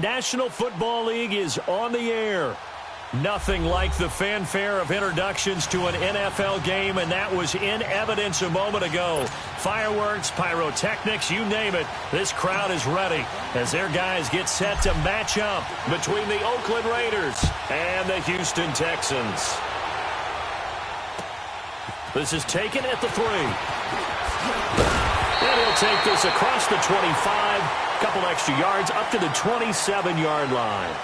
National Football League is on the air. Nothing like the fanfare of introductions to an NFL game, and that was in evidence a moment ago. Fireworks, pyrotechnics, you name it. This crowd is ready as their guys get set to match up between the Oakland Raiders and the Houston Texans. This is taken at the 3. And he'll take this across the 25, a couple extra yards up to the 27-yard line.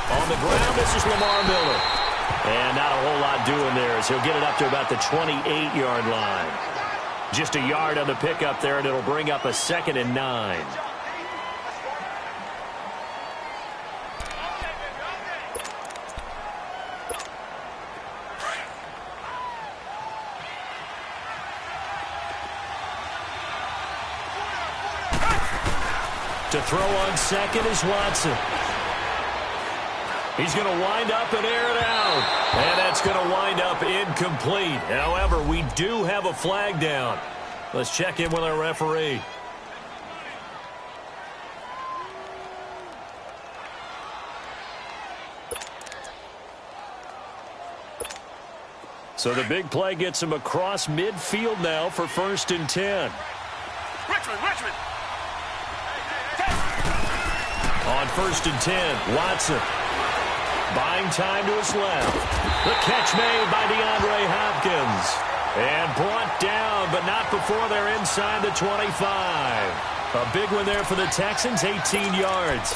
On the ground, this is Lamar Miller. And not a whole lot doing there as he'll get it up to about the 28-yard line. Just a yard on the pickup there, and it'll bring up a 2nd and 9. To throw on second is Watson. He's going to wind up and air it out. And that's going to wind up incomplete. However, we do have a flag down. Let's check in with our referee. So the big play gets him across midfield now for 1st and 10. Richmond. On 1st and 10, Watson. Buying time to his left. The catch made by DeAndre Hopkins. And brought down, but not before they're inside the 25. A big one there for the Texans, 18 yards.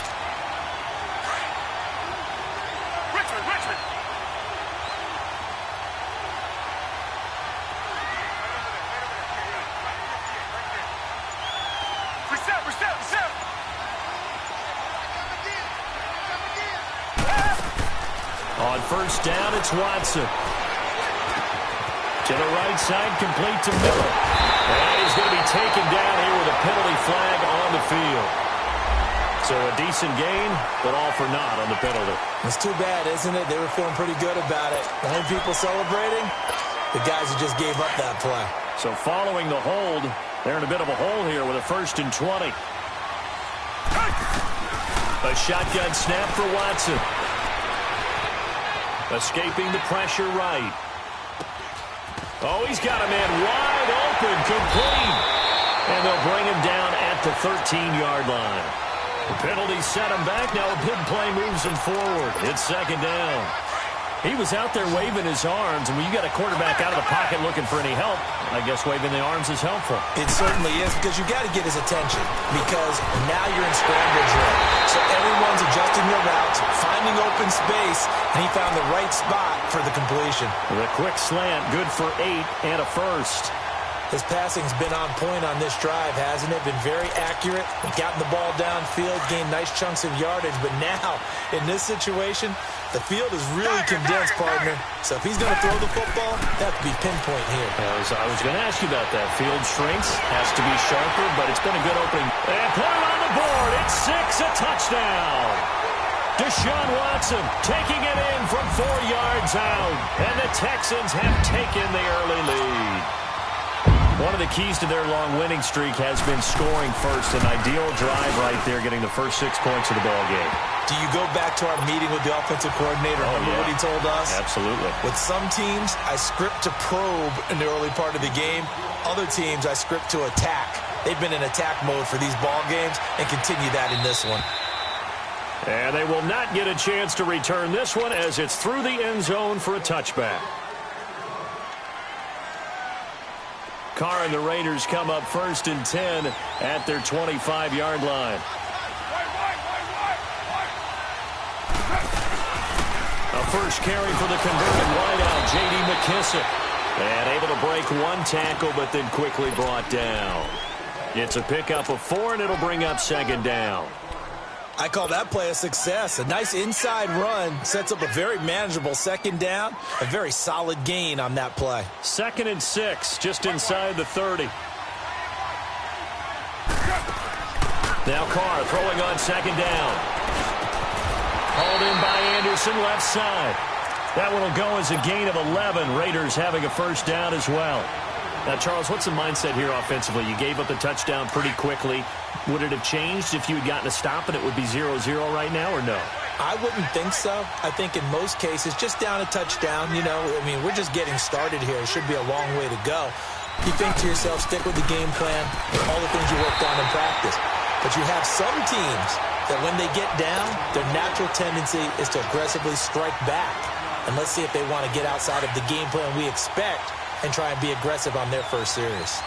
Richmond. Reset. On 1st down, it's Watson. To the right side, complete to Miller. And he's going to be taken down here with a penalty flag on the field. So a decent gain, but all for naught on the penalty. It's too bad, isn't it? They were feeling pretty good about it. The only people celebrating, the guys who just gave up that play. So following the hold, they're in a bit of a hole here with a 1st and 20. A shotgun snap for Watson. Escaping the pressure right. Oh, he's got a man wide open, complete. And they'll bring him down at the 13-yard line. The penalty set him back. Now a big play moves him forward. It's 2nd down. He was out there waving his arms, and when you got a quarterback out of the pocket looking for any help, I guess waving the arms is helpful. It certainly is, because you got to get his attention, because now you're in scramble drill. So everyone's adjusting their routes, finding open space, and he found the right spot for the completion. The quick slant, good for 8 and a 1st. His passing's been on point on this drive, hasn't it? Been very accurate, gotten the ball downfield, gained nice chunks of yardage. But now, in this situation, the field is really condensed, partner. So if he's going to throw the football, that would be pinpoint here. I was going to ask you about that. Field shrinks, has to be sharper, but it's been a good opening. And put it on the board. It's 6, a touchdown. Deshaun Watson taking it in from 4 yards out. And the Texans have taken the early lead. One of the keys to their long winning streak has been scoring first. An ideal drive right there, getting the first 6 points of the ball game. Do you go back to our meeting with the offensive coordinator? Remember what he told us? Absolutely. With some teams, I script to probe in the early part of the game. Other teams, I script to attack. They've been in attack mode for these ball games and continue that in this one. And they will not get a chance to return this one as it's through the end zone for a touchback. Carr and the Raiders come up 1st and 10 at their 25-yard line. A first carry for the converted wideout, J.D. McKissick. And able to break one tackle, but then quickly brought down. It's a pickup of 4, and it'll bring up 2nd down. I call that play a success. A nice inside run sets up a very manageable second down. A very solid gain on that play. 2nd and 6, just inside the 30. Now Carr throwing on 2nd down. Hauled in by Anderson, left side. That one will go as a gain of 11. Raiders having a first down as well. Now, Charles, what's the mindset here offensively? You gave up the touchdown pretty quickly. Would it have changed if you had gotten a stop and it would be 0-0 right now, or no? I wouldn't think so. I think in most cases, just down a touchdown, you know, I mean, we're just getting started here. It should be a long way to go. You think to yourself, stick with the game plan, all the things you worked on in practice. But you have some teams that when they get down, their natural tendency is to aggressively strike back. And let's see if they want to get outside of the game plan we expect and try and be aggressive on their first series.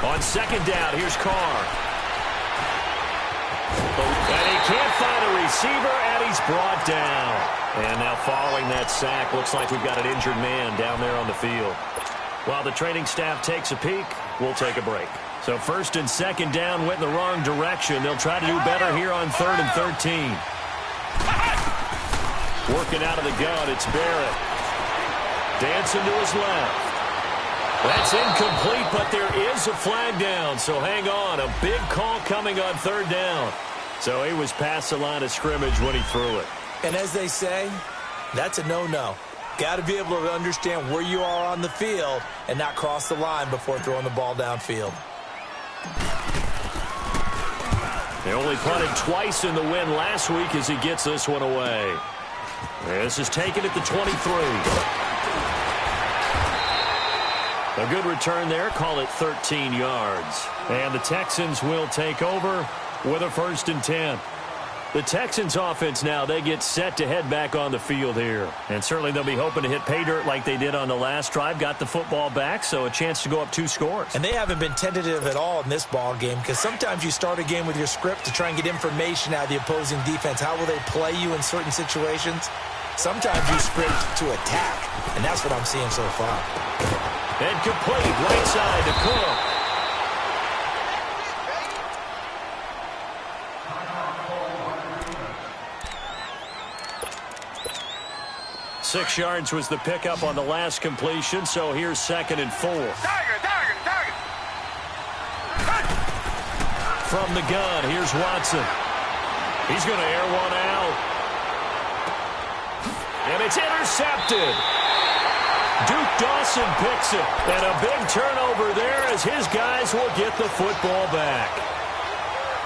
On 2nd down, here's Carr. And he can't find a receiver, and he's brought down. And now following that sack, looks like we've got an injured man down there on the field. While the training staff takes a peek, we'll take a break. So 1st and 2nd down went in the wrong direction. They'll try to do better here on 3rd and 13. Working out of the gun, it's Barrett. Dancing to his left. That's incomplete, but there is a flag down, so hang on. A big call coming on 3rd down. So he was past the line of scrimmage when he threw it. And as they say, that's a no-no. Got to be able to understand where you are on the field and not cross the line before throwing the ball downfield. They only punted twice in the win last week as he gets this one away. This is taken at the 23. A good return there. Call it 13 yards. And the Texans will take over with a 1st and 10. The Texans offense now, they get set to head back on the field here. And certainly they'll be hoping to hit pay dirt like they did on the last drive. Got the football back, so a chance to go up 2 scores. And they haven't been tentative at all in this ball game because sometimes you start a game with your script to try and get information out of the opposing defense. How will they play you in certain situations? Sometimes you script to attack, and that's what I'm seeing so far. And complete, right side to Cook. Six yards was the pickup on the last completion, so here's 2nd and 4. Target. From the gun, here's Watson. He's going to air one out. And it's intercepted. Duke Dawson picks it. And a big turnover there as his guys will get the football back.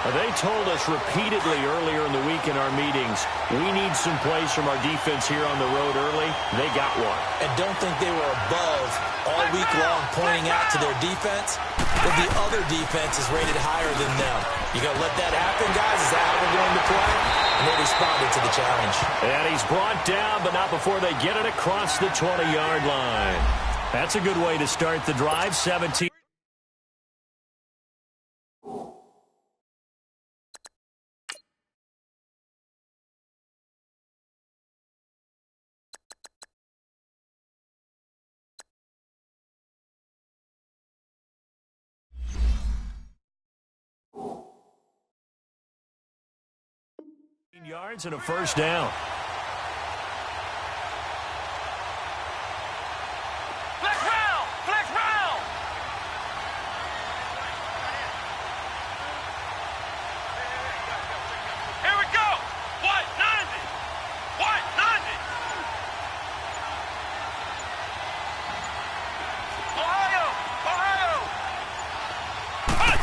They told us repeatedly earlier in the week in our meetings, we need some plays from our defense here on the road early. They got one. And don't think they were above all week long pointing out to their defense, but the other defense is rated higher than them. You going to let that happen, guys? Is that how we're going to play? And they responded to the challenge. And he's brought down, but not before they get it across the 20-yard line. That's a good way to start the drive. 17. Yards and a first down. Flex round. Here we go. What? 90. Ohio.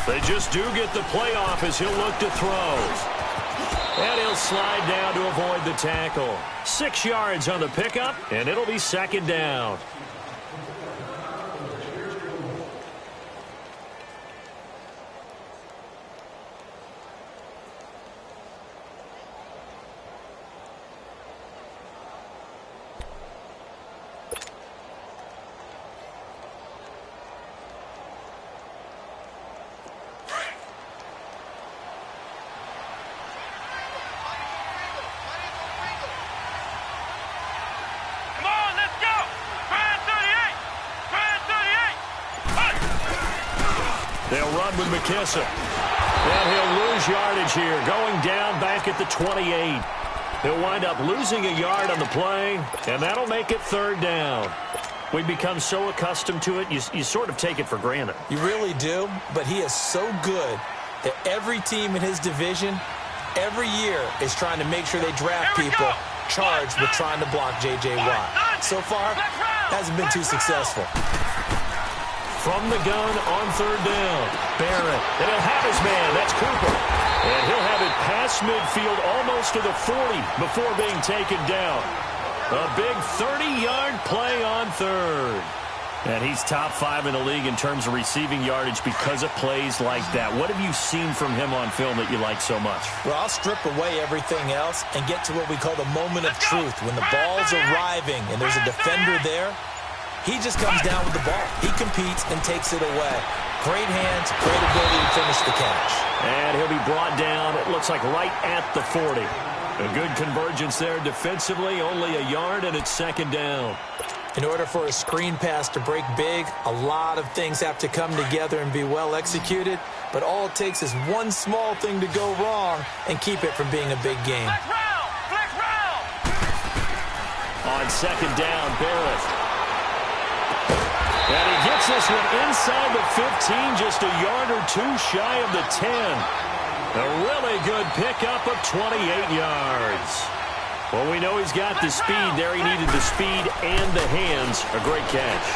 They just do get the playoff as he'll look to throw. And he'll slide down to avoid the tackle. 6 yards on the pickup, and it'll be 2nd down. run with McKissick. And he'll lose yardage here, going down back at the 28. He'll wind up losing a yard on the play, and that'll make it third down. We become so accustomed to it, you sort of take it for granted. You really do, but he is so good that every team in his division, every year, is trying to make sure they draft people charged with trying to block J.J. Watt. So far, hasn't been too successful. From the gun on third down, Barrett, and he'll have his man. That's Cooper. And he'll have it past midfield almost to the 40 before being taken down. A big 30-yard play on third. And he's top 5 in the league in terms of receiving yardage because of plays like that. What have you seen from him on film that you like so much? Well, I'll strip away everything else and get to what we call the moment of truth. When the ball's arriving and there's a defender there, he just comes down with the ball. He competes and takes it away. Great hands, great ability to finish the catch. And he'll be brought down, it looks like right at the 40. A good convergence there defensively, only a yard, and it's second down. In order for a screen pass to break big, a lot of things have to come together and be well executed. But all it takes is one small thing to go wrong and keep it from being a big game. Flex round! On second down, Barrett. And he gets this one inside the 15, just a yard or two shy of the 10. A really good pickup of 28 yards. Well, we know he's got the speed there. He needed the speed and the hands. A great catch.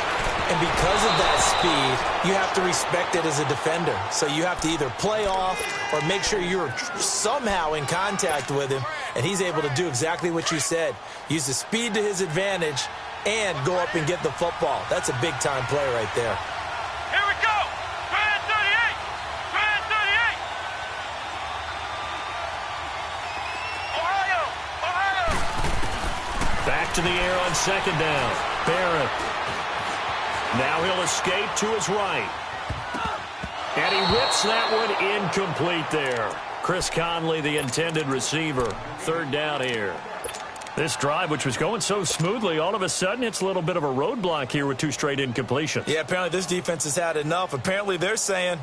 And because of that speed, you have to respect it as a defender. So you have to either play off or make sure you're somehow in contact with him. And he's able to do exactly what you said. Use the speed to his advantage and go up and get the football. That's a big-time play right there. Here we go! Grand 38! Grand 38! Ohio! Ohio! Back to the air on second down. Barrett. Now he'll escape to his right. And he whips that one incomplete there. Chris Conley, the intended receiver. Third down here. This drive, which was going so smoothly, all of a sudden it's a little bit of a roadblock here with 2 straight incompletions. Yeah, apparently this defense has had enough. Apparently they're saying,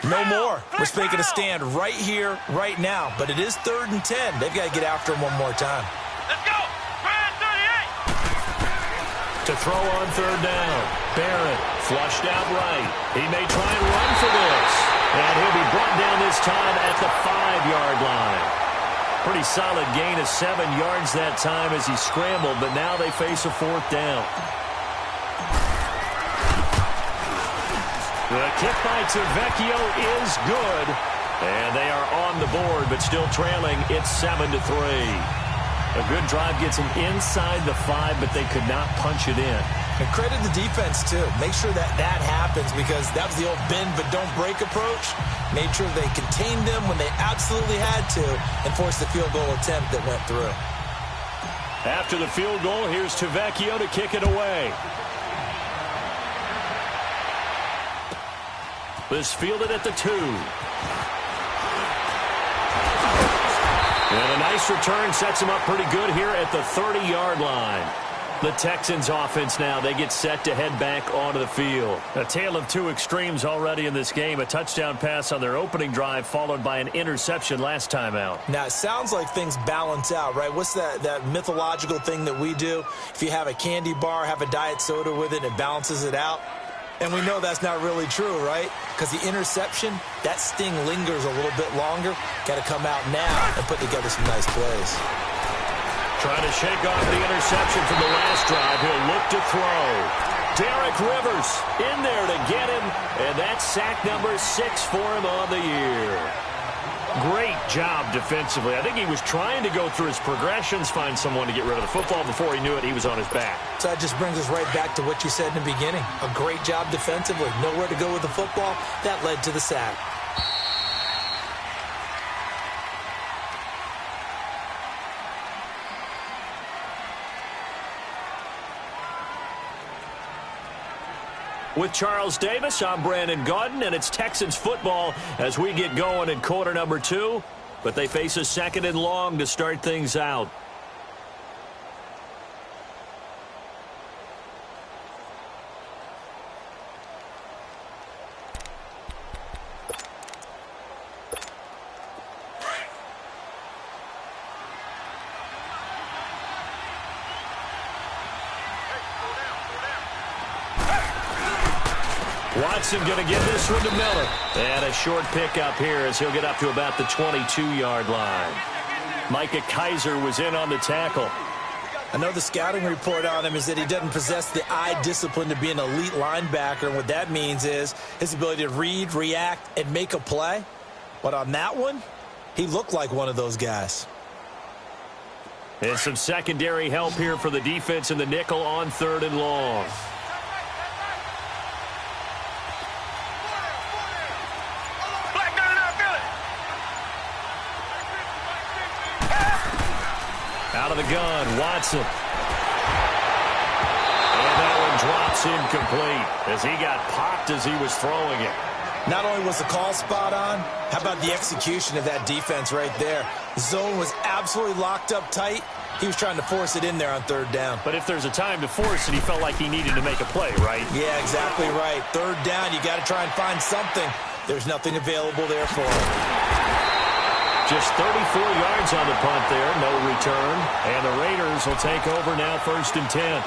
no more. We're making a stand right here, right now. But it is 3rd and 10. They've got to get after him one more time. Let's go! Grand 38! To throw on third down. Barrett flushed out right. He may try and run for this. And he'll be brought down this time at the 5-yard line. Pretty solid gain of 7 yards that time as he scrambled, but now they face a 4th down. The kick by Tavecchio is good, and they are on the board, but still trailing. It's 7-3. A good drive gets them inside the 5, but they could not punch it in. And credit the defense, too. Make sure that happens because that was the old bend but don't break approach. Made sure they contained them when they absolutely had to and forced the field goal attempt that went through. After the field goal, here's Tavecchio to kick it away. This fielded at the 2. And a nice return sets him up pretty good here at the 30-yard line. The Texans offense now, they get set to head back onto the field. A tale of 2 extremes already in this game. A touchdown pass on their opening drive followed by an interception last time out. Now, it sounds like things balance out, right? What's that mythological thing that we do? If you have a candy bar, have a diet soda with it, it balances it out. And we know that's not really true, right? Because the interception, that sting lingers a little bit longer. Got to come out now and put together some nice plays. Trying to shake off the interception from the last drive. He'll look to throw. Derek Rivers in there to get him. And that's sack number 6 for him on the year. Great job defensively. I think he was trying to go through his progressions, find someone to get rid of the football. Before he knew it, he was on his back. So that just brings us right back to what you said in the beginning. A great job defensively. Nowhere to go with the football. That led to the sack. With Charles Davis, I'm Brandon Gaudin, and it's Texans football as we get going in quarter number 2. But they face a 2nd and long to start things out. Watson going to give this one to Miller. And a short pickup here as he'll get up to about the 22-yard line. Micah Kiser was in on the tackle. I know the scouting report on him is that he doesn't possess the eye discipline to be an elite linebacker. And what that means is his ability to read, react, and make a play. But on that one, he looked like one of those guys. And some secondary help here for the defense in the nickel on 3rd and long. Out of the gun, Watson. And that one drops incomplete as he got popped as he was throwing it. Not only was the call spot on, how about the execution of that defense right there? The zone was absolutely locked up tight. He was trying to force it in there on 3rd down. But if there's a time to force it, he felt like he needed to make a play, right? Yeah, exactly right. 3rd down, you got to try and find something. There's nothing available there for him. Just 34 yards on the punt there, no return. And the Raiders will take over now 1st and 10.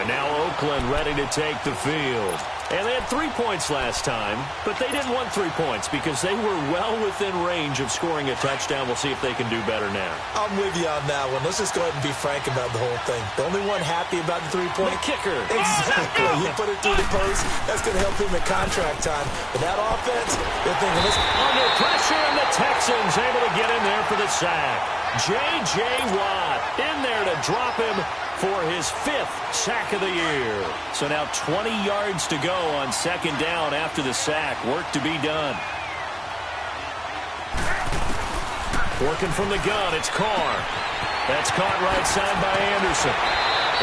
And now Oakland ready to take the field. And they had 3 points last time, but they didn't want 3 points because they were well within range of scoring a touchdown. We'll see if they can do better now. I'm with you on that one. Let's just go ahead and be frank about the whole thing. The only one happy about the 3-point kicker. Exactly. You put it through the post. That's going to help him at contract time. But that offense, they're thinking, listen. Under pressure, and the Texans able to get in there for the sack. J.J. Watt in there to drop him for his 5th sack of the year. So now 20 yards to go on 2nd down after the sack. Work to be done. Working from the gun, it's Carr. That's caught right side by Anderson.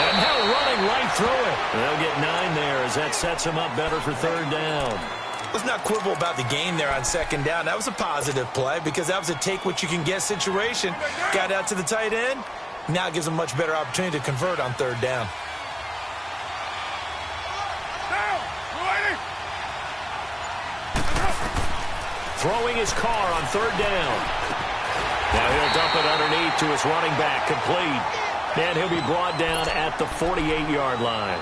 And now running right through it. They'll get 9 there as that sets him up better for 3rd down. Let's not quibble about the gain there on 2nd down. That was a positive play because that was a take-what-you-can-get situation. Got out to the tight end. Now it gives them a much better opportunity to convert on 3rd down. Throwing his Carr on 3rd down. Now he'll dump it underneath to his running back, complete. And he'll be brought down at the 48-yard line.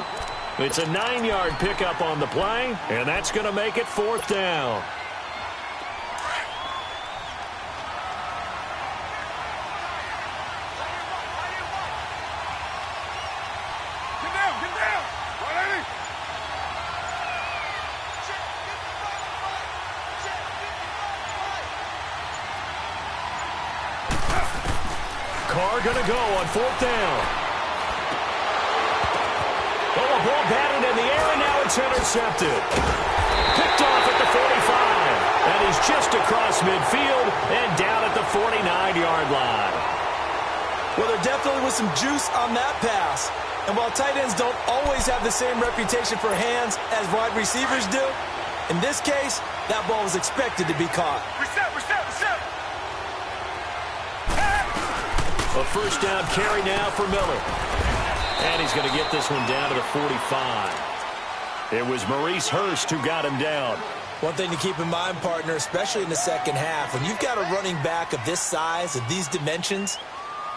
It's a 9-yard pickup on the play, and that's going to make it 4th down. Carr going to go on 4th down. Oh, a ball batted in the air, and now it's intercepted. Picked off at the 45. And he's just across midfield and down at the 49-yard line. Well, there definitely was some juice on that pass. And while tight ends don't always have the same reputation for hands as wide receivers do, in this case, that ball was expected to be caught. Reset. A 1st down carry now for Miller. And he's going to get this one down to the 45. It was Maurice Hurst who got him down. One thing to keep in mind, partner, especially in the 2nd half, when you've got a running back of this size, of these dimensions,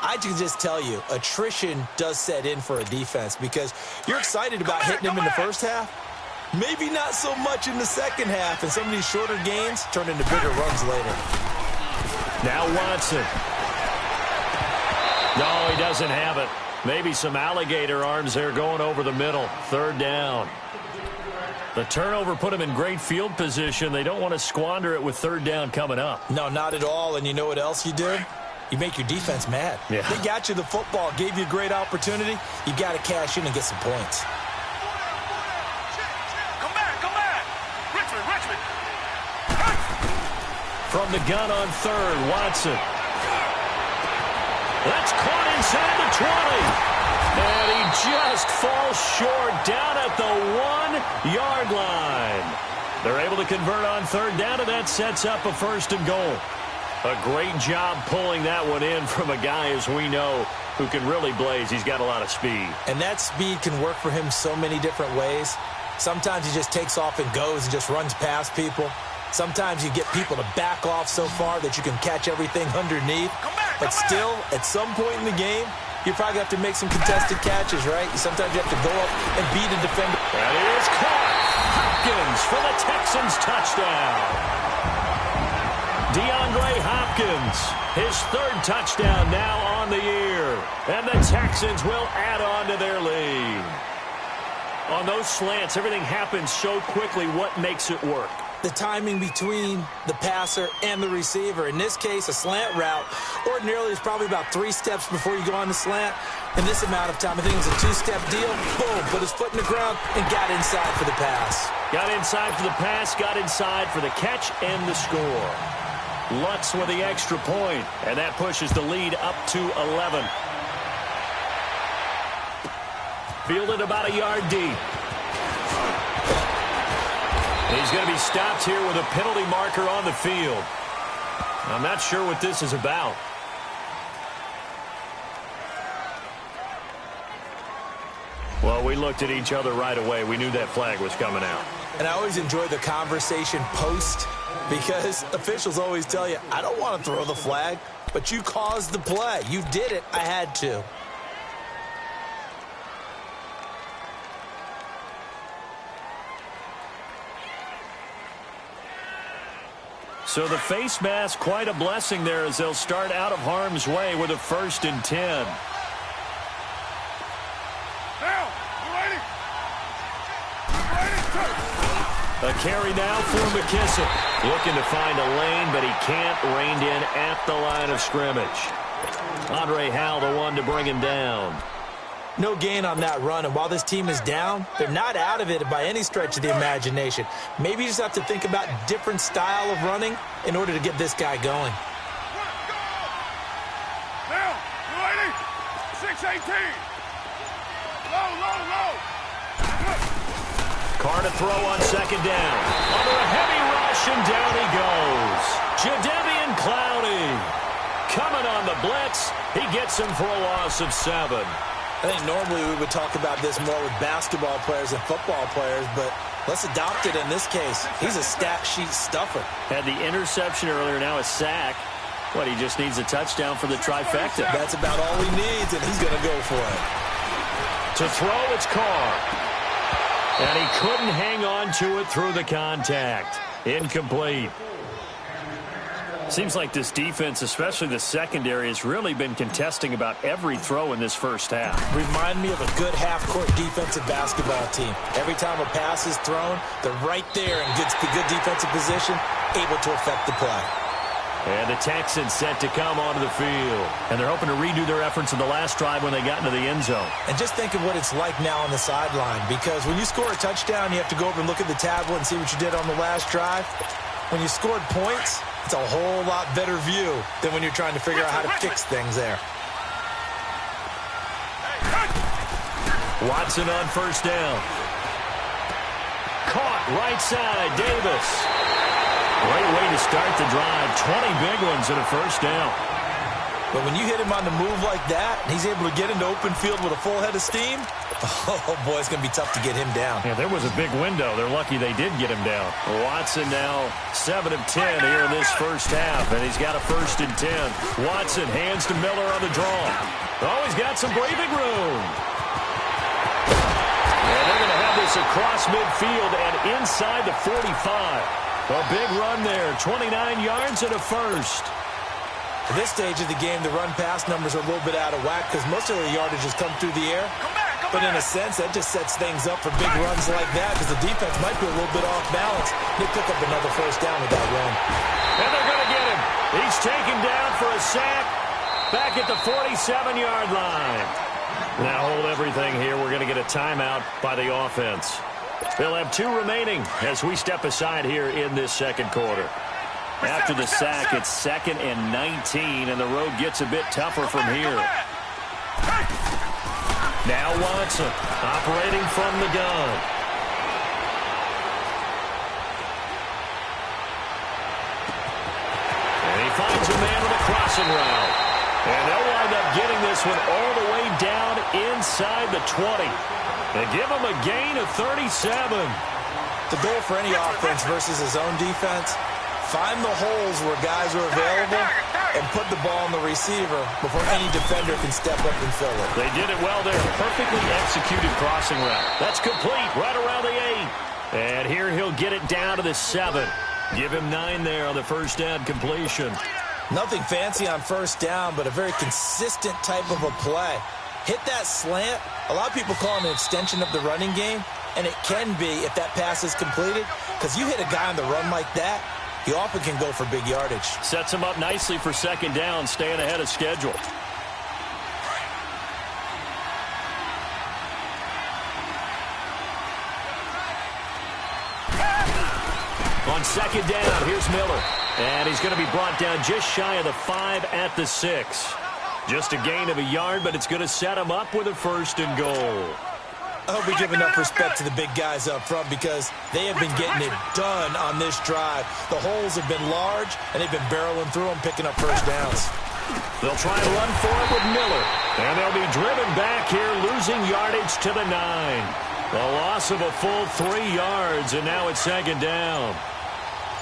I can just tell you, attrition does set in for a defense because you're excited about hitting him in the 1st half. Maybe not so much in the 2nd half, and some of these shorter gains turn into bigger runs later. Now Watson. No, he doesn't have it. Maybe some alligator arms there going over the middle. 3rd down. The turnover put him in great field position. They don't want to squander it with 3rd down coming up. No, not at all. And you know what else you did? You make your defense mad. Yeah. They got you the football, gave you a great opportunity. You got to cash in and get some points. Come back. Richmond. From the gun on 3rd, Watson. That's caught inside the 20. And he just falls short down at the 1-yard line. They're able to convert on 3rd down, and that sets up a 1st and goal. A great job pulling that one in from a guy, as we know, who can really blaze. He's got a lot of speed. And that speed can work for him so many different ways. Sometimes he just takes off and goes and just runs past people. Sometimes you get people to back off so far that you can catch everything underneath. But still, at some point in the game, you probably have to make some contested catches, right? Sometimes you have to go up and beat a defender. That is caught. Hopkins for the Texans touchdown. DeAndre Hopkins, his third touchdown now on the year. And the Texans will add on to their lead. On those slants, everything happens so quickly. What makes it work? The timing between the passer and the receiver. In this case, a slant route ordinarily is probably about 3 steps before you go on the slant. In this amount of time, I think it was a 2-step deal. Boom, put his foot in the ground and got inside for the pass. Got inside for the pass, got inside for the catch and the score. Lutz with the extra point, and that pushes the lead up to 11. Fielded about a yard deep. He's going to be stopped here with a penalty marker on the field. I'm not sure what this is about. Well, we looked at each other right away. We knew that flag was coming out. And I always enjoy the conversation post because officials always tell you, I don't want to throw the flag, but you caused the play. You did it. I had to. So the face mask, quite a blessing there as they'll start out of harm's way with a 1st and 10. A carry now for McKissick. Looking to find a lane, but he can't. Reined in at the line of scrimmage. Andre Howell, the one to bring him down. No gain on that run, and while this team is down, they're not out of it by any stretch of the imagination. Maybe you just have to think about a different style of running in order to get this guy going. Now, 6-18. Low. Carr to throw on 2nd down. Under a heavy rush, and down he goes. Jadeveon Clowney coming on the blitz. He gets him for a loss of 7. I think normally we would talk about this more with basketball players and football players, but let's adopt it in this case. He's a stat sheet stuffer. Had the interception earlier, now a sack. What, he just needs a touchdown for the trifecta. That's about all he needs, and he's going to go for it. To throw, it's Carr. And he couldn't hang on to it through the contact. Incomplete. Seems like this defense, especially the secondary, has really been contesting about every throw in this first half. Remind me of a good half-court defensive basketball team. Every time a pass is thrown, they're right there and gets the good defensive position, able to affect the play. And the Texans set to come onto the field. And they're hoping to redo their efforts in the last drive when they got into the end zone. And just think of what it's like now on the sideline, because when you score a touchdown, you have to go over and look at the tablet and see what you did on the last drive. When you scored points, it's a whole lot better view than when you're trying to figure out how to fix things there. Watson on 1st down. Caught right side, Davis. Great way to start the drive. 20 big ones and a 1st down. But when you hit him on the move like that, and he's able to get into open field with a full head of steam, oh, boy, it's going to be tough to get him down. Yeah, there was a big window. They're lucky they did get him down. Watson now 7 of 10 here in this first half, and he's got a 1st and 10. Watson hands to Miller on the draw. Oh, he's got some breathing room. And they're going to have this across midfield and inside the 45. A big run there, 29 yards and a 1st. At this stage of the game, the run-pass numbers are a little bit out of whack because most of the yardage has come through the air. But in a sense, that just sets things up for big runs like that because the defense might be a little bit off balance. They pick up another 1st down with that run. And they're going to get him. He's taken down for a sack back at the 47-yard line. Now hold everything here. We're going to get a timeout by the offense. They'll have 2 remaining as we step aside here in this 2nd quarter. After the sack, it's 2nd and 19, and the road gets a bit tougher from here. Now Watson operating from the gun. And he finds a man with a crossing route. And they'll wind up getting this one all the way down inside the 20. And give him a gain of 37. The goal for any offense versus his own defense, find the holes where guys are available and put the ball on the receiver before any defender can step up and fill it. They did it well there. Perfectly executed crossing route. That's complete right around the 8. And here he'll get it down to the 7. Give him 9 there on the first down completion. Nothing fancy on first down, but a very consistent type of a play. Hit that slant. A lot of people call it an extension of the running game, and it can be if that pass is completed, because you hit a guy on the run like that, he often can go for big yardage. Sets him up nicely for second down, staying ahead of schedule. On second down, here's Miller. And he's going to be brought down just shy of the 5 at the 6. Just a gain of a yard, but it's going to set him up with a 1st and goal. I hope we give enough respect to the big guys up front because they have been getting it done on this drive. The holes have been large, and they've been barreling through them, picking up first downs. They'll try and run for it with Miller. And they'll be driven back here, losing yardage to the 9. A loss of a full 3 yards, and now it's second down.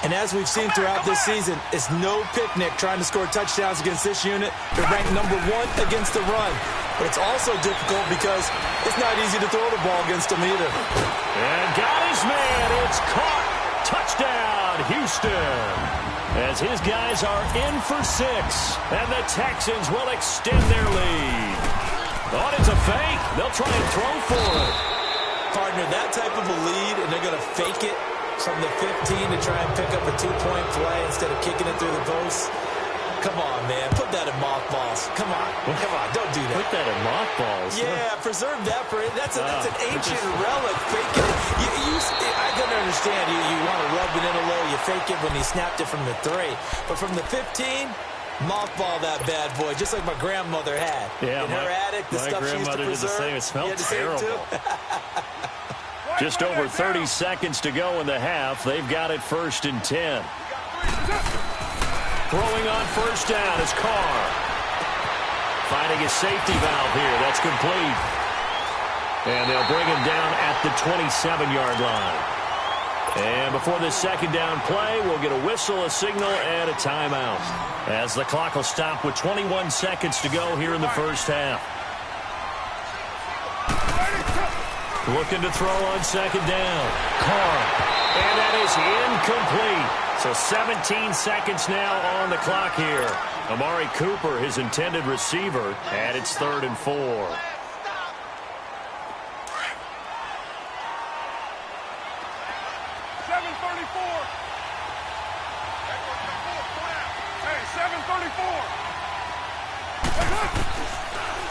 And as we've seen throughout this season, it's no picnic trying to score touchdowns against this unit. They're ranked number 1 against the run. But it's also difficult because it's not easy to throw the ball against them either. And got his man. It's caught. Touchdown, Houston. As his guys are in for 6. And the Texans will extend their lead. Oh, it's a fake. They'll try and throw for it. Partner, that type of a lead, and they're going to fake it from the 15 to try and pick up a 2-point play instead of kicking it through the post. Come on, man. Put that in mothballs. Come on. Come on. Don't do that. Put that in mothballs? Yeah, preserve that for it. That's an ancient relic. Fake it. I can understand. You want to rub it in a little. You fake it when you snapped it from the 3. But from the 15, mothball that bad boy, just like my grandmother had. Yeah, in her attic, the stuff she used to preserve. Did the same. It smelled terrible. Just over 30 seconds to go in the half. They've got it 1st and 10. Throwing on first down is Carr. Finding a safety valve here. That's complete. And they'll bring him down at the 27-yard line. And before this second down play, we'll get a whistle, a signal, and a timeout. As the clock will stop with 21 seconds to go here in the first half. Looking to throw on second down. Carr. And that is incomplete. So 17 seconds now on the clock here. Amari Cooper, his intended receiver, and it's 3rd and 4. 7:34. Hey, 7:34.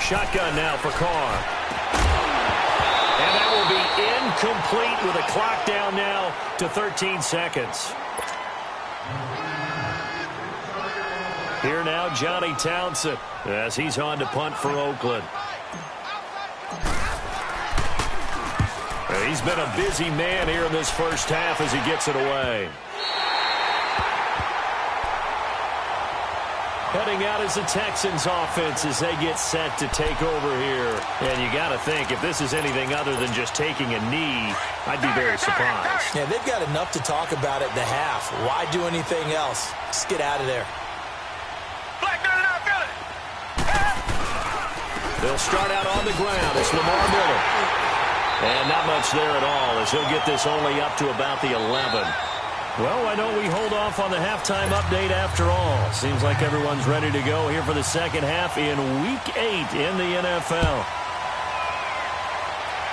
Shotgun now for Carr. And that will be incomplete with a clock down now to 13 seconds. Here now, Johnny Townsend, as he's on to punt for Oakland. He's been a busy man here in this first half as he gets it away. Heading out is the Texans offense as they get set to take over here. And you got to think, if this is anything other than just taking a knee, I'd be very surprised. Yeah, they've got enough to talk about at the half. Why do anything else? Just get out of there. They'll start out on the ground. It's Lamar Miller. And not much there at all as he'll get this only up to about the 11. Well, why don't we hold off on the halftime update after all? Seems like everyone's ready to go here for the second half in Week 8 in the NFL.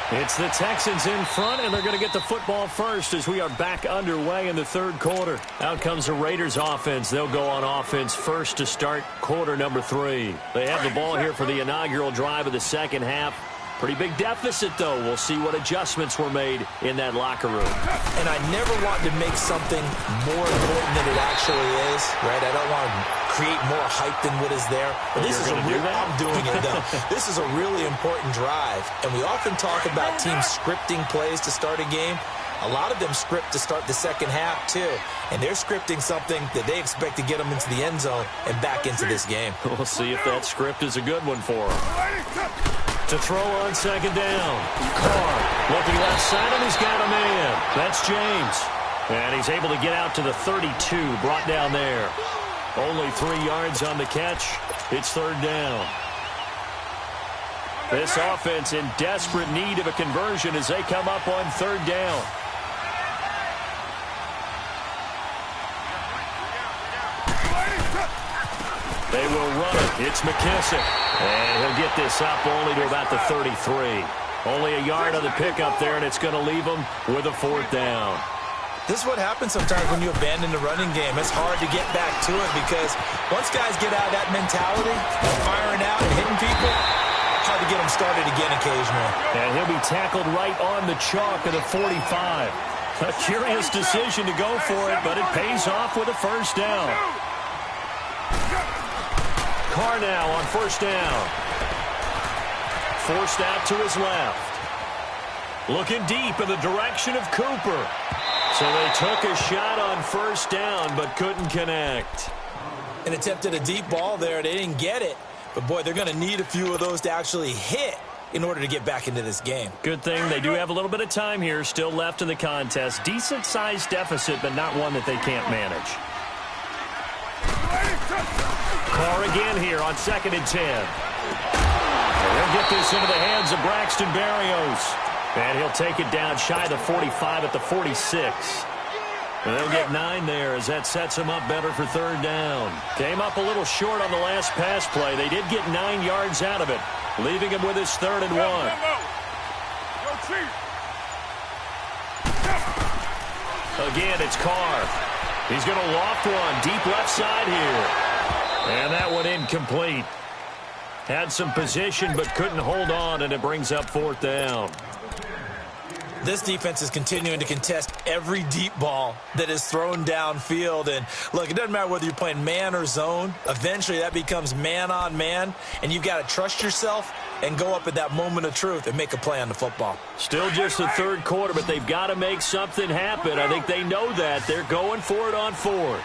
It's the Texans in front, and they're going to get the football first as we are back underway in the third quarter. Out comes the Raiders offense. They'll go on offense first to start quarter number 3. They have the ball here for the inaugural drive of the second half. Pretty big deficit, though. We'll see what adjustments were made in that locker room. And I never want to make something more important than it actually is, right? I don't want to create more hype than what is there. But this is I'm doing it, though. This is a really important drive. And we often talk about teams scripting plays to start a game. A lot of them script to start the second half, too. And they're scripting something that they expect to get them into the end zone and back into this game. We'll see if that script is a good one for them. To throw on second down. Carr looking left side, and he's got a man. That's James. And he's able to get out to the 32, brought down there. Only 3 yards on the catch. It's third down. This offense in desperate need of a conversion as they come up on third down. They will run it. It's McKissick. And he'll get this up only to about the 33. Only a yard on the pickup there, and it's going to leave them with a 4th down. This is what happens sometimes when you abandon the running game. It's hard to get back to it because once guys get out of that mentality, firing out and hitting people, hard to get them started again occasionally. And he'll be tackled right on the chalk of the 45. A curious decision to go for it, but it pays off with a 1st down. Carr now on 1st down. Forced out to his left. Looking deep in the direction of Cooper. So they took a shot on 1st down, but couldn't connect. And attempted a deep ball there. They didn't get it. But, boy, they're going to need a few of those to actually hit in order to get back into this game. Good thing they do have a little bit of time here still left in the contest. Decent-sized deficit, but not one that they can't manage. Carr again here on 2nd and 10. They'll get this into the hands of Braxton Berrios. And he'll take it down shy of the 45 at the 46. And they'll get 9 there as that sets him up better for 3rd down. Came up a little short on the last pass play. They did get 9 yards out of it, leaving him with his 3rd and 1. Again, it's Carr. He's going to loft one deep left side here. And that one incomplete. Had some position but couldn't hold on, and it brings up 4th down. This defense is continuing to contest every deep ball that is thrown downfield. And, look, it doesn't matter whether you're playing man or zone. Eventually that becomes man on man, and you've got to trust yourself and go up at that moment of truth and make a play on the football. Still just the 3rd quarter, but they've got to make something happen. I think they know that. They're going for it on 4th.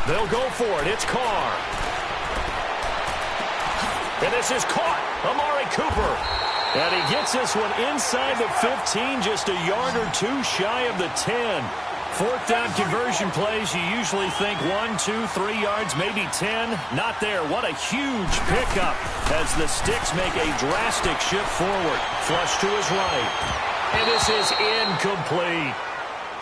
They'll go for it. It's Carr. And this is caught. Amari Cooper. And he gets this one inside the 15, just a yard or 2 shy of the 10. 4th down conversion plays, you usually think 1, 2, 3 yards, maybe 10. Not there. What a huge pickup as the Sticks make a drastic shift forward. Flush to his right. And this is incomplete.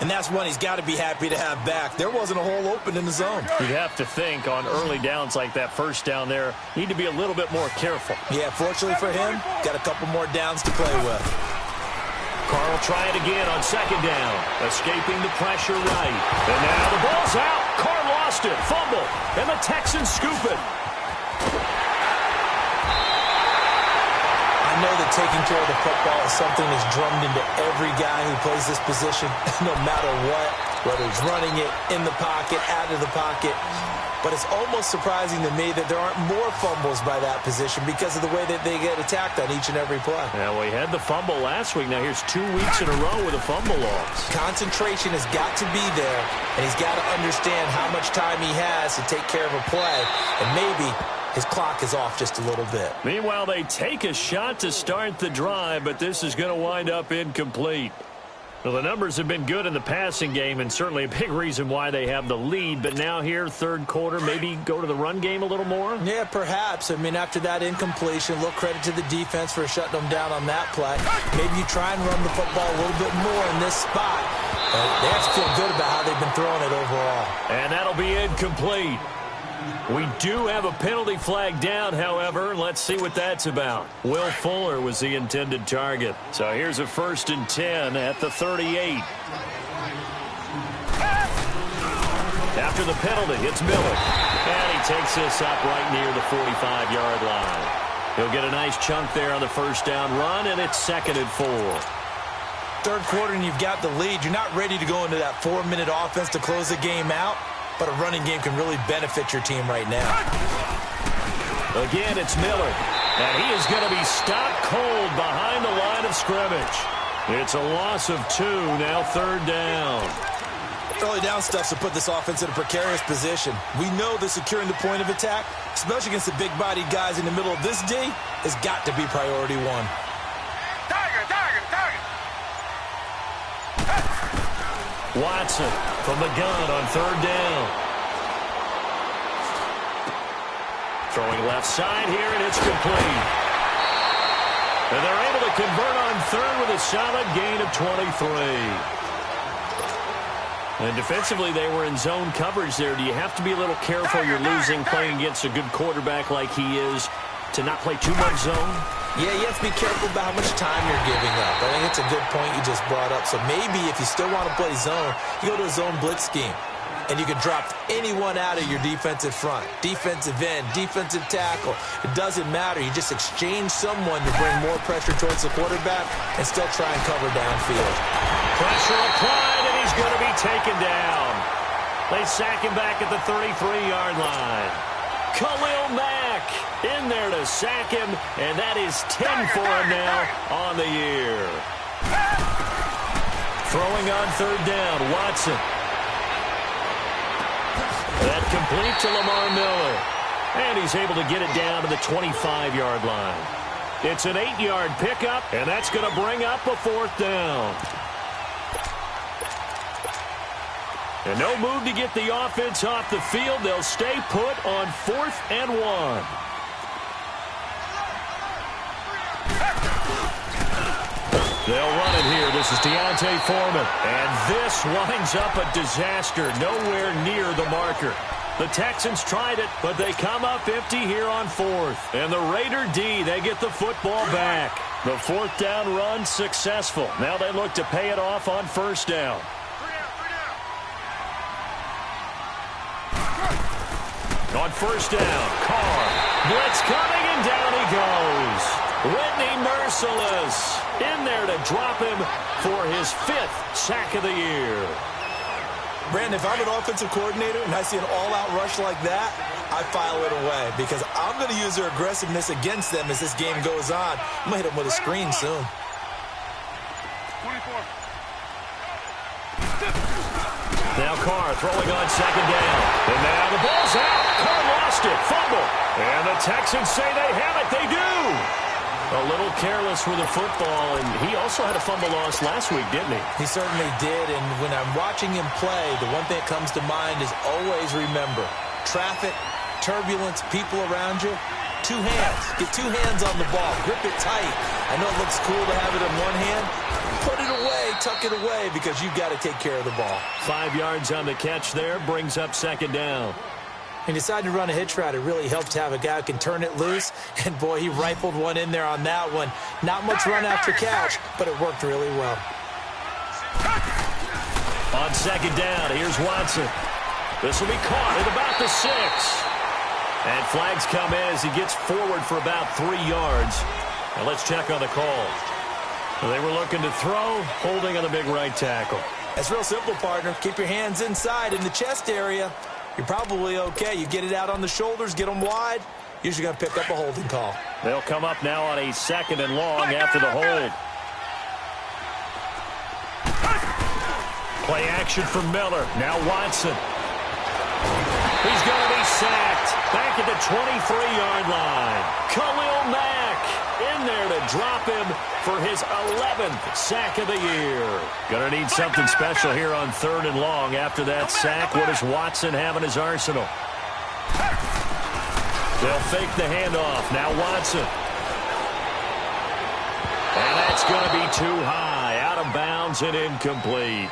And that's one he's got to be happy to have back. There wasn't a hole open in the zone. You'd have to think on early downs like that 1st down there, need to be a little bit more careful. Yeah, fortunately for him, got a couple more downs to play with. Carr will try it again on 2nd down. Escaping the pressure right. And now the ball's out. Carr lost it. Fumble. And the Texans scoop it. I know that taking care of the football is something that's drummed into every guy who plays this position, no matter what, whether he's running it, in the pocket, out of the pocket. But it's almost surprising to me that there aren't more fumbles by that position because of the way that they get attacked on each and every play. Yeah, well, he had the fumble last week. Now here's 2 weeks in a row with a fumble loss. Concentration has got to be there, and he's got to understand how much time he has to take care of a play, and maybe his clock is off just a little bit. Meanwhile, they take a shot to start the drive, but this is going to wind up incomplete. Well, the numbers have been good in the passing game, and certainly a big reason why they have the lead. But now here, 3rd quarter, maybe go to the run game a little more? Yeah, perhaps. I mean, after that incompletion, a little credit to the defense for shutting them down on that play. Maybe you try and run the football a little bit more in this spot. But they have to feel good about how they've been throwing it overall. And that'll be incomplete. We do have a penalty flag down, however. Let's see what that's about. Will Fuller was the intended target. So here's a 1st and 10 at the 38. After the penalty, it's Miller. And he takes this up right near the 45-yard line. He'll get a nice chunk there on the 1st down run, and it's 2nd and 4. 3rd quarter, and you've got the lead. You're not ready to go into that 4-minute offense to close the game out. But a running game can really benefit your team right now. Again, it's Miller. And he is going to be stopped cold behind the line of scrimmage. It's a loss of 2, now 3rd down. Early down stuff to put this offense in a precarious position. We know that securing the point of attack, especially against the big-bodied guys in the middle of this D, has got to be priority 1. Watson from the gun on 3rd down. Throwing left side here, and it's complete. And they're able to convert on 3rd with a solid gain of 23. And defensively, they were in zone coverage there. Do you have to be a little careful? You're losing playing against a good quarterback like he is to not play too much zone? Yeah, you have to be careful about how much time you're giving up. I think it's a good point you just brought up. So maybe if you still want to play zone, you go to a zone blitz scheme. And you can drop anyone out of your defensive front, defensive end, defensive tackle. It doesn't matter. You just exchange someone to bring more pressure towards the quarterback and still try and cover downfield. Pressure applied, and he's going to be taken down. They sack him back at the 33-yard line. Khalil Mack in there to sack him, and that is 10 for him now on the year. Throwing on third down, Watson. That complete to Lamar Miller. And he's able to get it down to the 25-yard line. It's an 8-yard pickup, and that's going to bring up a fourth down. And no move to get the offense off the field. They'll stay put on 4th and 1. They'll run it here. This is Deontay Foreman. And this winds up a disaster. Nowhere near the marker. The Texans tried it, but they come up empty here on 4th. And the Raider D, they get the football back. The 4th down run successful. Now they look to pay it off on 1st down. On 1st down, Carr. Blitz coming, and down he goes. Whitney Merciless in there to drop him for his 5th sack of the year. Brandon, if I'm an offensive coordinator and I see an all-out rush like that, I file it away because I'm going to use their aggressiveness against them as this game goes on. I'm going to hit them with a screen soon. 24. Now Carr throwing on 2nd down. And now the ball's out. Carr lost it. Fumble. And the Texans say they have it. They do. A little careless with the football, and he also had a fumble loss last week, didn't he? He certainly did, and when I'm watching him play, the one thing that comes to mind is always remember, traffic, turbulence, people around you, 2 hands. Get 2 hands on the ball. Grip it tight. I know it looks cool to have it in one hand. Put it away, tuck it away, because you've got to take care of the ball. 5 yards on the catch there, brings up 2nd down. He decided to run a hitch route. It really helped to have a guy who can turn it loose. And, boy, he rifled one in there on that one. Not much run after catch, but it worked really well. On 2nd down, here's Watson. This will be caught at about the 6. And flags come in as he gets forward for about 3 yards. Now let's check on the call. They were looking to throw, holding on the big right tackle. That's real simple, partner. Keep your hands inside in the chest area. You're probably okay. You get it out on the shoulders, get them wide. Usually going to pick up a holding call. They'll come up now on a 2nd and long after the hold. Play action for Miller. Now Watson. He's going to be sacked. Back at the 23-yard line. Khalil Mack in there to drop him for his 11th sack of the year. Going to need something special here on 3rd and long after that sack. What does Watson have in his arsenal? They'll fake the handoff. Now Watson. And that's going to be too high. Out of bounds and incomplete.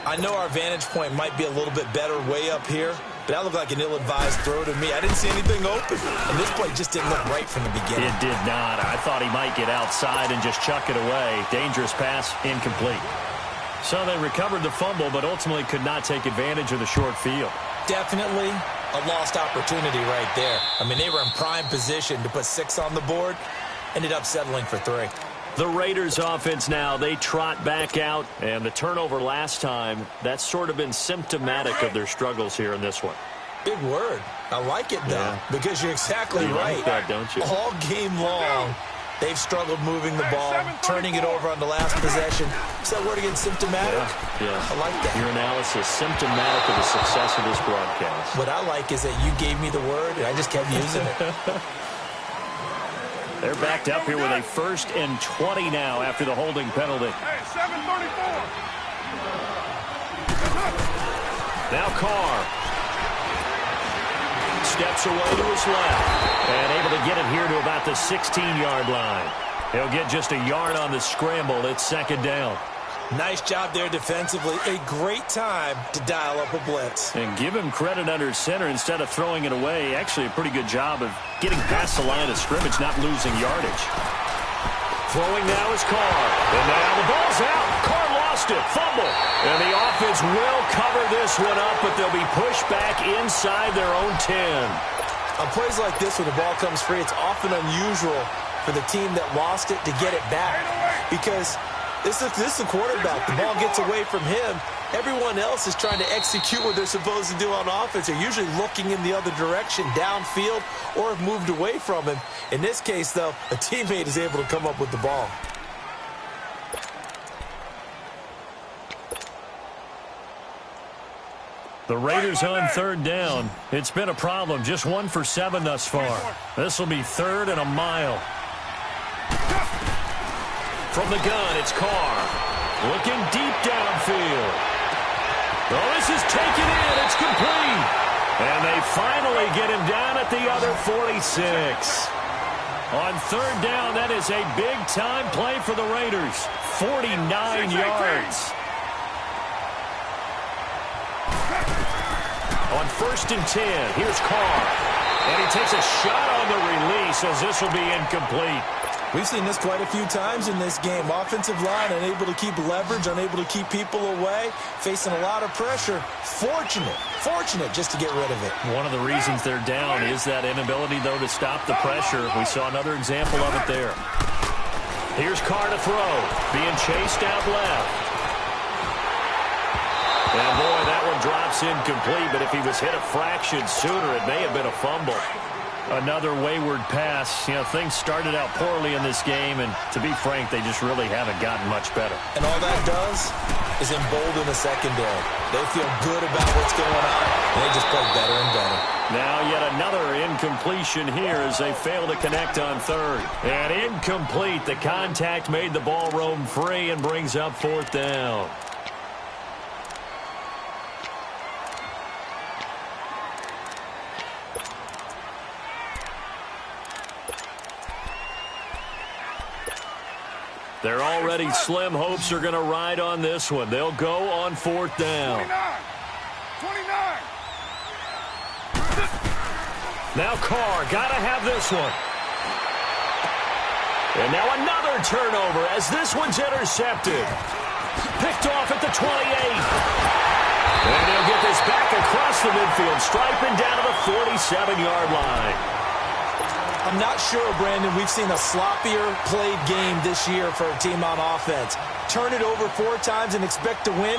I know our vantage point might be a little bit better way up here, but that looked like an ill-advised throw to me. I didn't see anything open, and this play just didn't look right from the beginning. It did not. I thought he might get outside and just chuck it away. Dangerous pass, incomplete. So they recovered the fumble, but ultimately could not take advantage of the short field. Definitely a lost opportunity right there. I mean, they were in prime position to put 6 on the board, ended up settling for 3. The Raiders offense now, they trot back out, and the turnover last time, that's sort of been symptomatic of their struggles here in this one. Big word. I like it, though, because you're exactly right. Like that, don't you? All game long, they've struggled moving the ball, turning it over on the last possession. Is that word again, symptomatic? Yeah. I like that. Your analysis, symptomatic of the success of this broadcast. What I like is that you gave me the word, and I just kept using it. They're backed up here with a 1st and 20 now after the holding penalty. Hey, 7:34. Now Carr. Steps away to his left. And able to get it here to about the 16-yard line. He'll get just a yard on the scramble. It's 2nd down. Nice job there defensively. A great time to dial up a blitz. And give him credit under center instead of throwing it away. Actually a pretty good job of getting past the line of scrimmage, not losing yardage. Throwing now is Carr. And now the ball's out. Carr lost it. Fumble. And the offense will cover this one up, but they'll be pushed back inside their own 10. On plays like this, when the ball comes free, it's often unusual for the team that lost it to get it back. Because this is the quarterback. The ball gets away from him. Everyone else is trying to execute what they're supposed to do on offense. They're usually looking in the other direction, downfield, or have moved away from him. In this case, though, a teammate is able to come up with the ball. The Raiders on third down. It's been a problem. Just 1 for 7 thus far. This will be 3rd and a mile. From the gun, it's Carr. Looking deep downfield. Oh, this is taken in. It's complete. And they finally get him down at the other 46. On third down, that is a big-time play for the Raiders. 49 yards. On 1st and 10, here's Carr. And he takes a shot on the release as this will be incomplete. We've seen this quite a few times in this game. Offensive line unable to keep leverage, unable to keep people away, facing a lot of pressure. Fortunate just to get rid of it. One of the reasons they're down is that inability, though, to stop the pressure. We saw another example of it there. Here's Carr to throw, being chased out left. And, boy, that one drops incomplete, but if he was hit a fraction sooner, it may have been a fumble. Another wayward pass. You know, things started out poorly in this game, and to be frank, they just really haven't gotten much better. And all that does is embolden the secondary. They feel good about what's going on, and they just play better and better. Now yet another incompletion here as they fail to connect on third. And incomplete. The contact made the ball roam free and brings up 4th down. They're already slim hopes are going to ride on this one. They'll go on 4th down. 29. Now Carr, got to have this one. And now another turnover as this one's intercepted. Picked off at the 28. And he'll get this back across the midfield stripe and down to the 47-yard line. I'm not sure, Brandon, we've seen a sloppier played game this year for a team on offense. Turn it over 4 times and expect to win?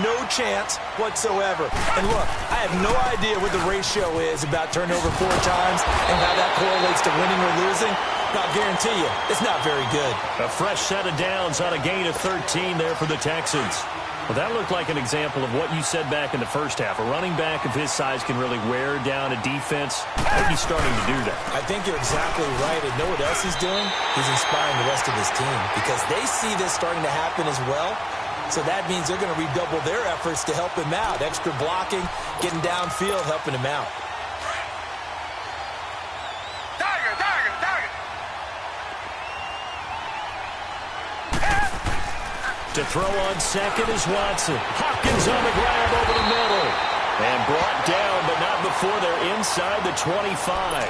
No chance whatsoever. And look, I have no idea what the ratio is about turnover 4 times and how that correlates to winning or losing. But I'll guarantee you, it's not very good. A fresh set of downs on a gain of 13 there for the Texans. Well, that looked like an example of what you said back in the first half. A running back of his size can really wear down a defense. I think he's starting to do that. I think you're exactly right. And know what else he's doing? He's inspiring the rest of his team because they see this starting to happen as well. So that means they're going to redouble their efforts to help him out. Extra blocking, getting downfield, helping him out. To throw on second is Watson. Hopkins on the grab over the middle. And brought down, but not before they're inside the 25.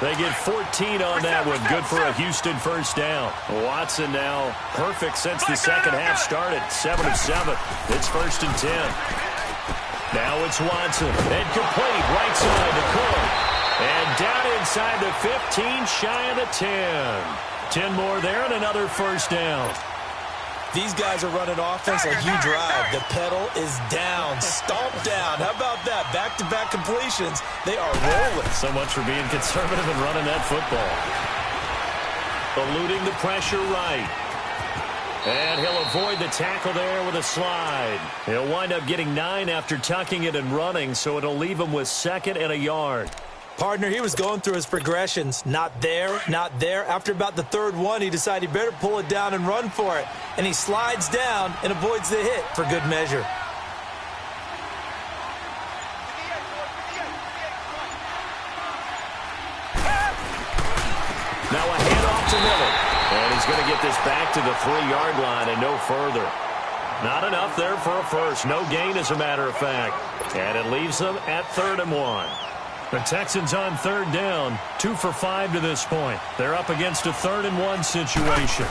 They get 14 on that one. Good for a Houston first down. Watson now perfect since the second half started. 7 of 7. It's 1st and 10. Now it's Watson. And complete right side to Cook. And down inside the 15, shy of the 10. 10 more there and another first down. These guys are running offense like you drive. The pedal is down, stomped down. How about that? Back-to-back completions. They are rolling. So much for being conservative and running that football. Eluding the pressure right. And he'll avoid the tackle there with a slide. He'll wind up getting 9 after tucking it and running, so it'll leave him with 2nd and a yard. Partner, he was going through his progressions. Not there, not there. After about the 3rd one, he decided he better pull it down and run for it. And he slides down and avoids the hit for good measure. Now a handoff to Miller. And He's going to get this back to the 3-yard line and no further. Not enough there for a first. No gain, as a matter of fact. And it leaves them at 3rd and 1. The Texans on 3rd down, 2 for 5 to this point. They're up against a 3rd and 1 situation.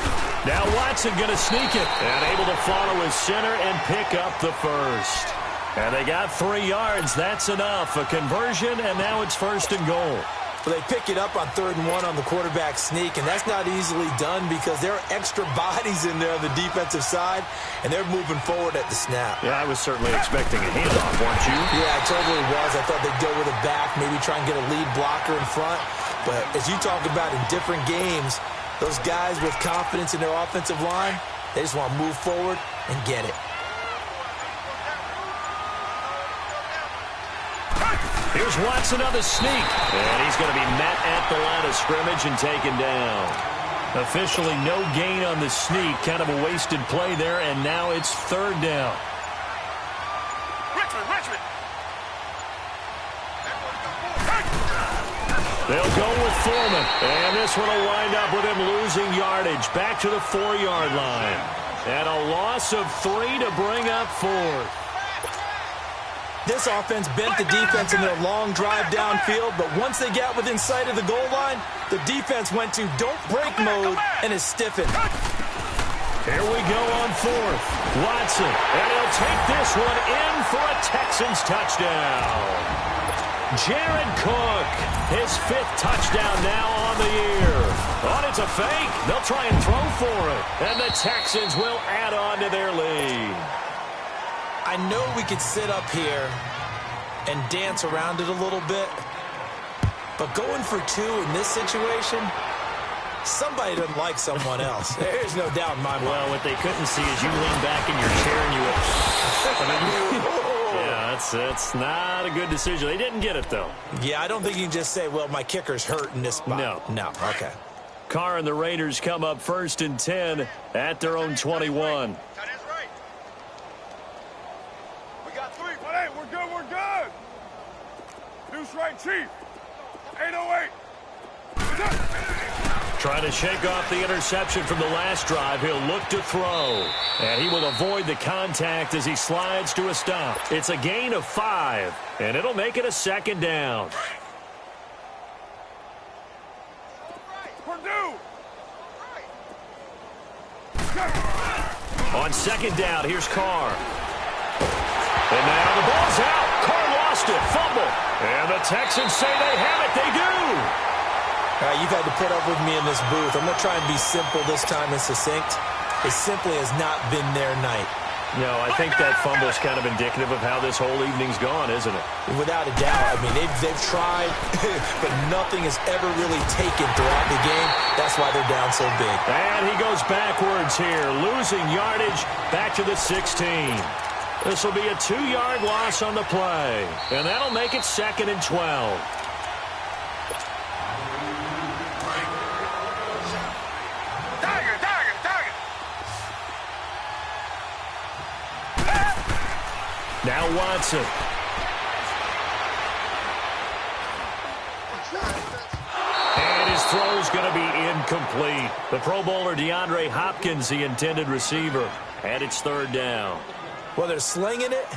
Now Watson going to sneak it and able to follow his center and pick up the first. And they got 3 yards. That's enough. A conversion, and now it's 1st and goal. Well, they pick it up on 3rd and 1 on the quarterback sneak, and that's not easily done because there are extra bodies in there on the defensive side, and they're moving forward at the snap. Yeah, I was certainly expecting a handoff, weren't you? Yeah, I totally was. I thought they'd go with a back, maybe try and get a lead blocker in front. But as you talk about in different games, those guys with confidence in their offensive line, they just want to move forward and get it. Here's Watson on the sneak, and he's going to be met at the line of scrimmage and taken down. Officially no gain on the sneak, kind of a wasted play there, and now it's 3rd down. Richmond. They'll go with Foreman, and this one will wind up with him losing yardage back to the 4-yard line. And a loss of 3 to bring up 4th. This offense bent the defense in their long drive downfield, but once they got within sight of the goal line, the defense went to don't break mode and is stiffened. Here we go on 4th. Watson, and he'll take this one in for a Texans touchdown. Jared Cook, his 5th touchdown now on the year. Oh, it's a fake. They'll try and throw for it, and the Texans will add on to their lead. I know we could sit up here and dance around it a little bit, but going for 2 in this situation, somebody doesn't like someone else. There's no doubt in my mind. Well, what they couldn't see is you lean back in your chair and you went, yeah, that's not a good decision. They didn't get it, though. Yeah, I don't think you can just say, well, my kicker's hurt in this spot. No, okay. Carr and the Raiders come up 1st and 10 at their own 21. Right, Chief. 808. Trying to shake off the interception from the last drive. He'll look to throw. And he will avoid the contact as he slides to a stop. It's a gain of 5, and it'll make it a 2nd down. On 2nd down, here's Carr. And now the ball's out. Carr lost it. Fumble. And the Texans say they have it. They do. You've had to put up with me in this booth. I'm going to try and be simple this time and succinct. It simply has not been their night. No, I think that fumble's kind of indicative of how this whole evening's gone, isn't it? Without a doubt. I mean, they've tried, but nothing has ever really taken throughout the game. That's why they're down so big. And he goes backwards here, losing yardage back to the 16. This will be a 2-yard loss on the play, and that'll make it 2nd and 12. Now Watson. And his throw's going to be incomplete. The Pro Bowler DeAndre Hopkins, the intended receiver. And it's 3rd down. Well, they're slinging it,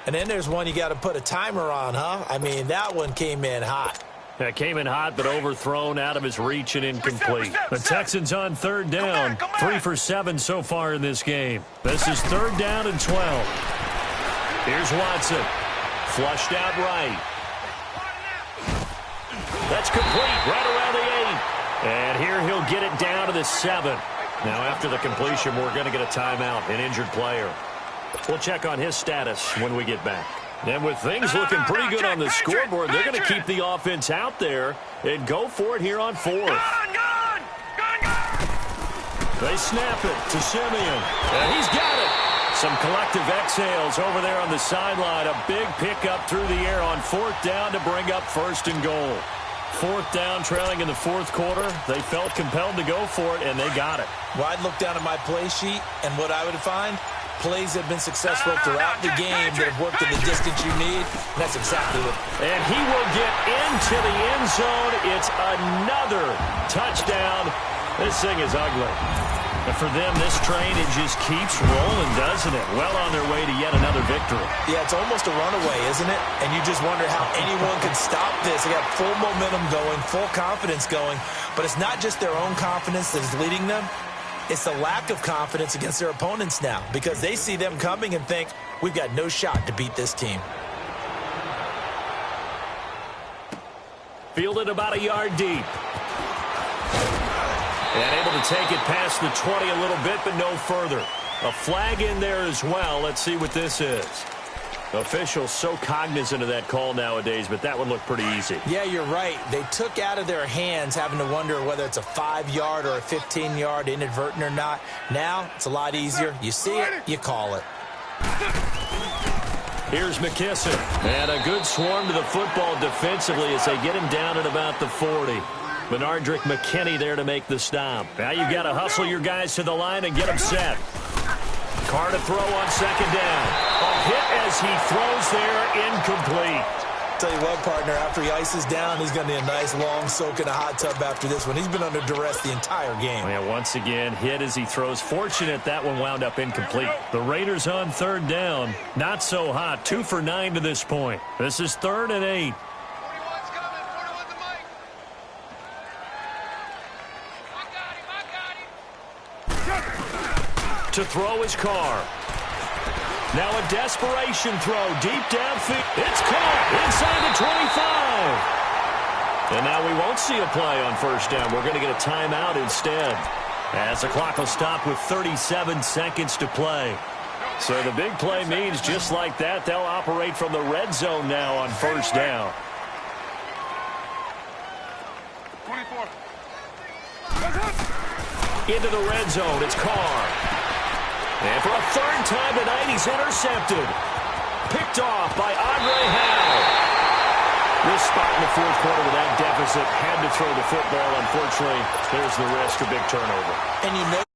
and then there's one you got to put a timer on, huh? I mean, that one came in hot. That came in hot, but overthrown, out of his reach and incomplete. The Texans on 3rd down. 3 for 7 so far in this game. This is 3rd down and 12. Here's Watson. Flushed out right. That's complete right around the 8. And here he'll get it down to the 7. Now after the completion, we're going to get a timeout, an injured player. We'll check on his status when we get back. And with things looking pretty good on the scoreboard, they're going to keep the offense out there and go for it here on 4th. They snap it to Simeon. And he's got it. Some collective exhales over there on the sideline. A big pickup through the air on 4th down to bring up 1st and goal. 4th down, trailing in the 4th quarter. They felt compelled to go for it, and they got it. Well, I'd look down at my play sheet, and what I would find, plays have been successful throughout the game that have worked in the distance you need. And that's exactly what. And he will get into the end zone. It's another touchdown This thing is ugly. And for them, this train, it just keeps rolling, doesn't it? Well on their way to yet another victory. Yeah, it's almost a runaway, isn't it? And you just wonder how anyone can stop this. They got full momentum going, full confidence going. But it's not just their own confidence that is leading them. It's the lack of confidence against their opponents now, because they see them coming and think, we've got no shot to beat this team. Fielded about a yard deep. And able to take it past the 20 a little bit, but no further. A flag in there as well. Let's see what this is. Officials so cognizant of that call nowadays, but that would look pretty easy. Yeah, you're right. They took out of their hands having to wonder whether it's a 5-yard or a 15-yard inadvertent or not. Now, it's a lot easier. You see it, you call it. Here's McKissick. And a good swarm to the football defensively as they get him down at about the 40. Benardrick McKinney there to make the stop. Now you've got to hustle your guys to the line and get them set. Carr to throw on second down. A hit as he throws there, incomplete. Tell you what, partner, after he ices down, he's going to need a nice long soak in a hot tub after this one. He's been under duress the entire game. Yeah, once again, hit as he throws. Fortunate that one wound up incomplete. The Raiders on third down. Not so hot. 2 for 9 to this point. This is 3rd and 8. To throw his Carr. Now a desperation throw deep downfield. It's caught inside the 25. And now we won't see a play on first down. We're going to get a timeout instead, as the clock will stop with 37 seconds to play. So the big play means just like that, they'll operate from the red zone now on first down. 24. Into the red zone, it's Carr. And for a third time tonight, he's intercepted. Picked off by OAKHOU. This spot in the fourth quarter with that deficit, had to throw the football. Unfortunately, there's the risk of big turnover. And you know